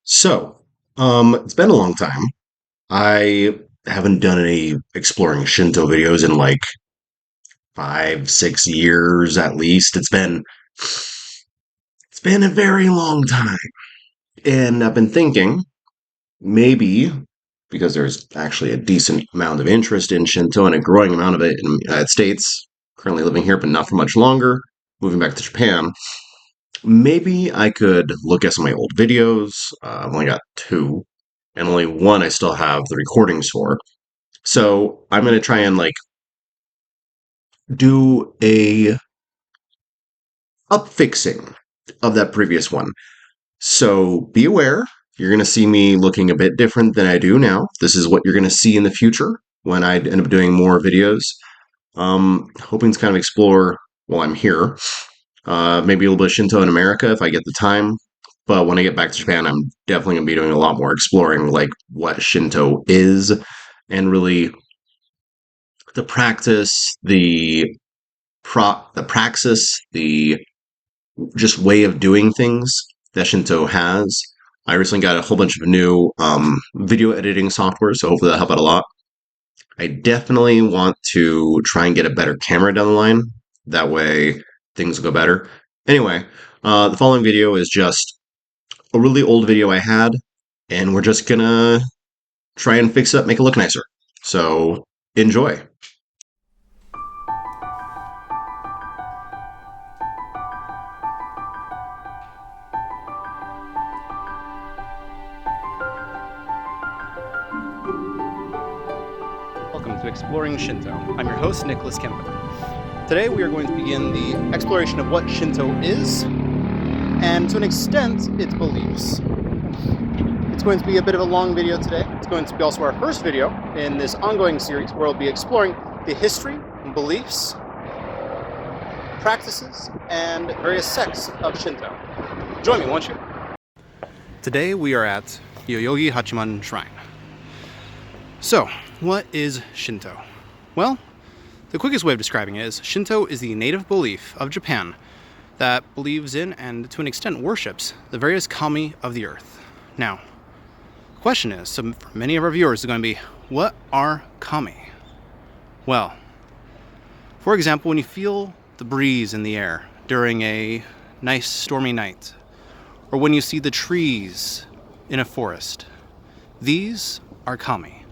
So, it's been a long time. I haven't done any exploring Shinto videos in like 5, 6 years at least. It's been a very long time. And I've been thinking maybe because there's actually a decent amount of interest in Shinto and a growing amount of it in the United States, currently living here, but not for much longer, moving back to Japan. Maybe I could look at some of my old videos. I've only got two, and only one I still have the recordings for. So I'm gonna try and like do a upfixing of that previous one. So be aware, you're gonna see me looking a bit different than I do now. This is what you're gonna see in the future when I end up doing more videos. Hoping to kind of explore while I'm here. Maybe a little bit of Shinto in America if I get the time. But when I get back to Japan, I'm definitely going to be doing a lot more exploring, like what Shinto is, and really the practice, the praxis, the just way of doing things that Shinto has. I recently got a whole bunch of new video editing software, so hopefully that'll help out a lot. I definitely want to try and get a better camera down the line. That way things will go better. Anyway, the following video is just a really old video I had, and we're just gonna try and fix it up, make it look nicer. So enjoy. Welcome to Exploring Shinto. I'm your host, Nicholas Kempen. Today we are going to begin the exploration of what Shinto is, and to an extent, its beliefs. It's going to be a bit of a long video today. It's going to be also our first video in this ongoing series where we'll be exploring the history, beliefs, practices, and various sects of Shinto. Join me, won't you? Today we are at Yoyogi Hachiman Shrine. So, what is Shinto? Well, the quickest way of describing it is Shinto is the native belief of Japan that believes in and to an extent worships the various kami of the earth. Now, the question is, so for many of our viewers, is going to be, what are kami? Well, for example, when you feel the breeze in the air during a nice stormy night, or when you see the trees in a forest, these are kami.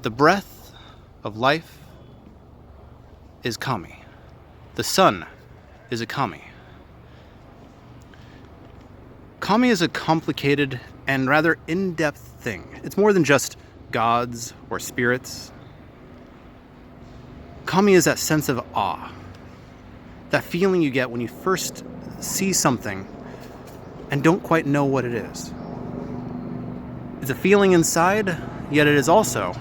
The breath of life is kami. The sun is a kami. Kami is a complicated and rather in-depth thing. It's more than just gods or spirits. Kami is that sense of awe, that feeling you get when you first see something and don't quite know what it is. It's a feeling inside, yet it is also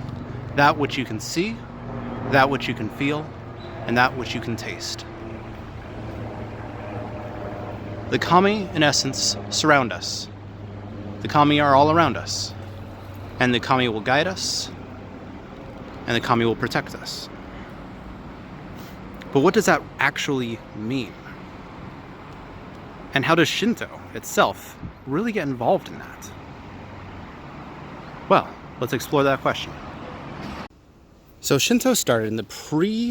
that which you can see, that which you can feel, and that which you can taste. The kami, in essence, surround us. The kami are all around us. And the kami will guide us, and the kami will protect us. But what does that actually mean? And how does Shinto itself really get involved in that? Well, let's explore that question. So Shinto started in the pre-Japan.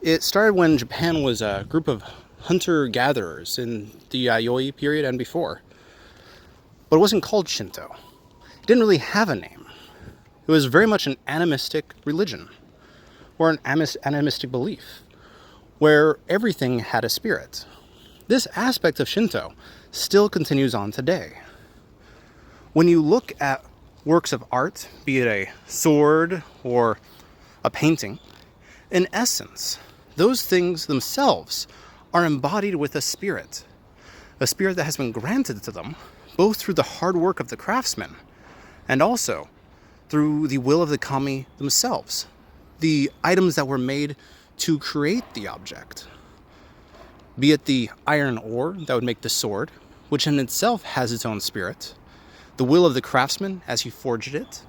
It started when Japan was a group of hunter-gatherers in the Yayoi period and before. But it wasn't called Shinto. It didn't really have a name. It was very much an animistic religion, or an animistic belief, where everything had a spirit. This aspect of Shinto still continues on today. When you look at works of art, be it a sword or a painting, in essence, those things themselves are embodied with a spirit that has been granted to them, both through the hard work of the craftsmen and also through the will of the kami themselves, the items that were made to create the object. Be it the iron ore that would make the sword, which in itself has its own spirit, the will of the craftsman as he forged it,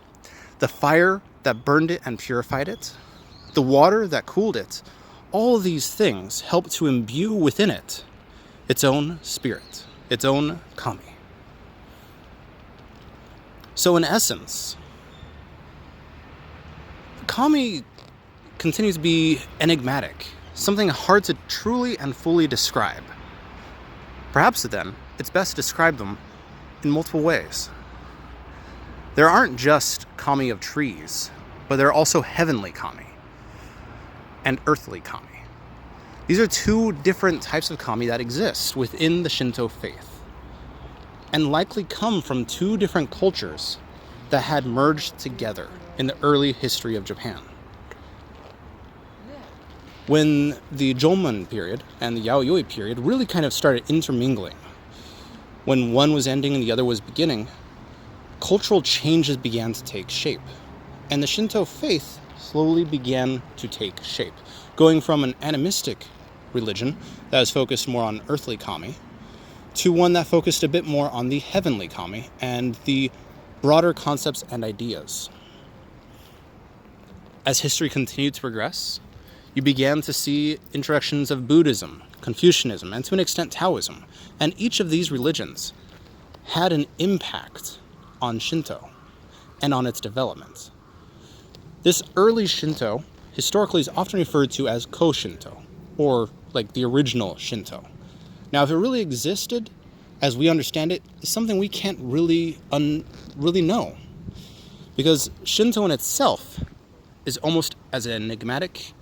the fire that burned it and purified it, the water that cooled it, all of these things help to imbue within it its own spirit, its own kami. So in essence, kami continues to be enigmatic, something hard to truly and fully describe. Perhaps then, it's best to describe them in multiple ways. There aren't just kami of trees, but there are also heavenly kami and earthly kami. These are two different types of kami that exist within the Shinto faith, and likely come from two different cultures that had merged together in the early history of Japan. When the Jomon period and the Yayoi period really kind of started intermingling, when one was ending and the other was beginning, cultural changes began to take shape, and the Shinto faith slowly began to take shape, going from an animistic religion that was focused more on earthly kami to one that focused a bit more on the heavenly kami and the broader concepts and ideas. As history continued to progress, you began to see introductions of Buddhism, Confucianism, and to an extent Taoism, and each of these religions had an impact on Shinto and on its development. This early Shinto historically is often referred to as Ko-Shinto, or like the original Shinto. Now, if it really existed, as we understand it, is something we can't really know, because Shinto in itself is almost as enigmatic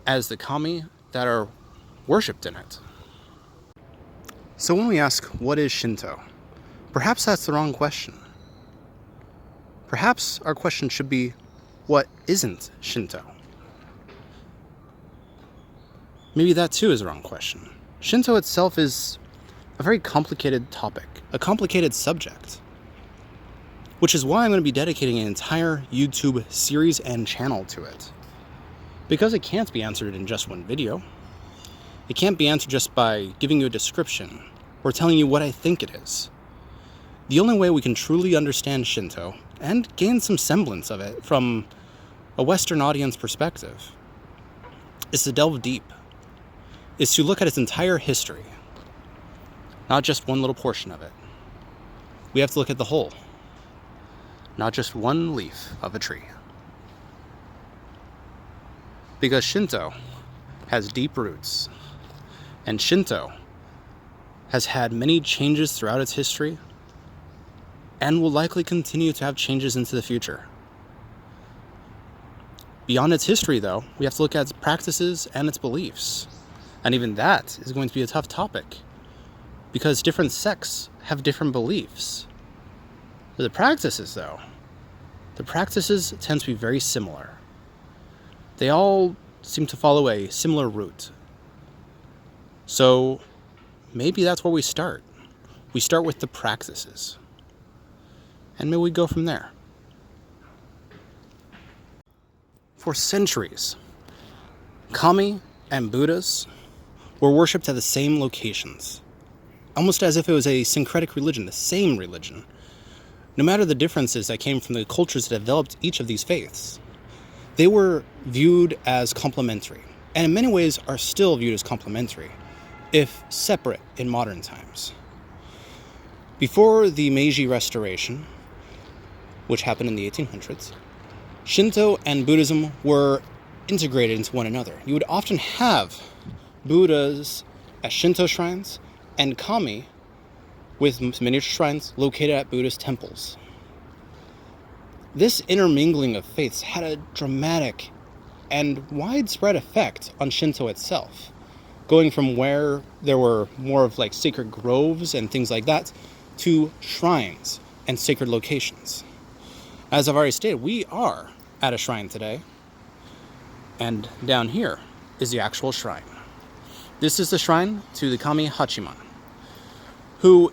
as the kami that are worshipped in it. So when we ask, what is Shinto? Perhaps that's the wrong question. Perhaps our question should be, what isn't Shinto? Maybe that too is the wrong question. Shinto itself is a very complicated topic, a complicated subject, which is why I'm going to be dedicating an entire YouTube series and channel to it. Because it can't be answered in just one video. It can't be answered just by giving you a description or telling you what I think it is. The only way we can truly understand Shinto and gain some semblance of it from a Western audience perspective is to delve deep, is to look at its entire history, not just one little portion of it. We have to look at the whole, not just one leaf of a tree. Because Shinto has deep roots, and Shinto has had many changes throughout its history and will likely continue to have changes into the future. Beyond its history, though, we have to look at its practices and its beliefs. And even that is going to be a tough topic, because different sects have different beliefs. The practices, though, the practices tend to be very similar. They all seem to follow a similar route. So maybe that's where we start. We start with the practices, and maybe we go from there. For centuries, kami and Buddhas were worshipped at the same locations, almost as if it was a syncretic religion, the same religion, no matter the differences that came from the cultures that developed each of these faiths. They were viewed as complementary, and in many ways are still viewed as complementary, if separate in modern times. Before the Meiji Restoration, which happened in the 1800s, Shinto and Buddhism were integrated into one another. You would often have Buddhas at Shinto shrines and kami with miniature shrines located at Buddhist temples. This intermingling of faiths had a dramatic and widespread effect on Shinto itself, going from where there were more of like sacred groves and things like that to shrines and sacred locations. As I've already stated, we are at a shrine today, and down here is the actual shrine. This is the shrine to the Kami Hachiman, who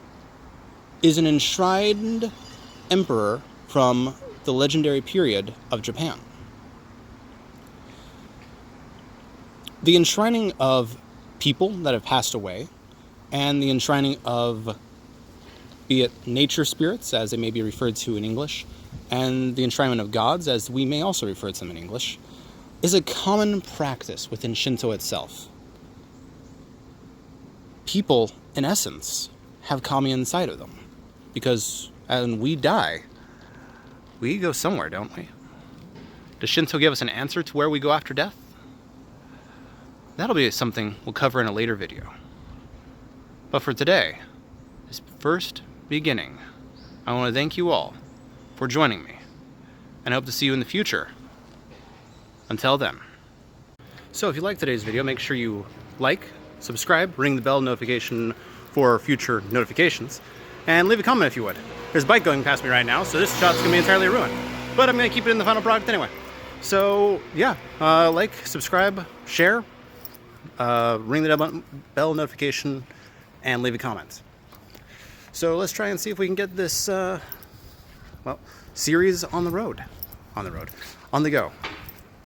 is an enshrined emperor from the legendary period of Japan. The enshrining of people that have passed away, and the enshrining of, be it nature spirits, as they may be referred to in English, and the enshrinement of gods, as we may also refer to them in English, is a common practice within Shinto itself. People, in essence, have kami inside of them. Because when we die, we go somewhere, don't we? Does Shinto give us an answer to where we go after death? That'll be something we'll cover in a later video. But for today, this first beginning, I want to thank you all for joining me, and I hope to see you in the future. Until then. So if you liked today's video, make sure you like, subscribe, ring the bell notification for future notifications, and leave a comment if you would. There's a bike going past me right now, so this shot's gonna be entirely ruined. But I'm gonna keep it in the final product anyway. So yeah, like, subscribe, share, ring the bell notification, and leave a comment. So let's try and see if we can get this, series on the go.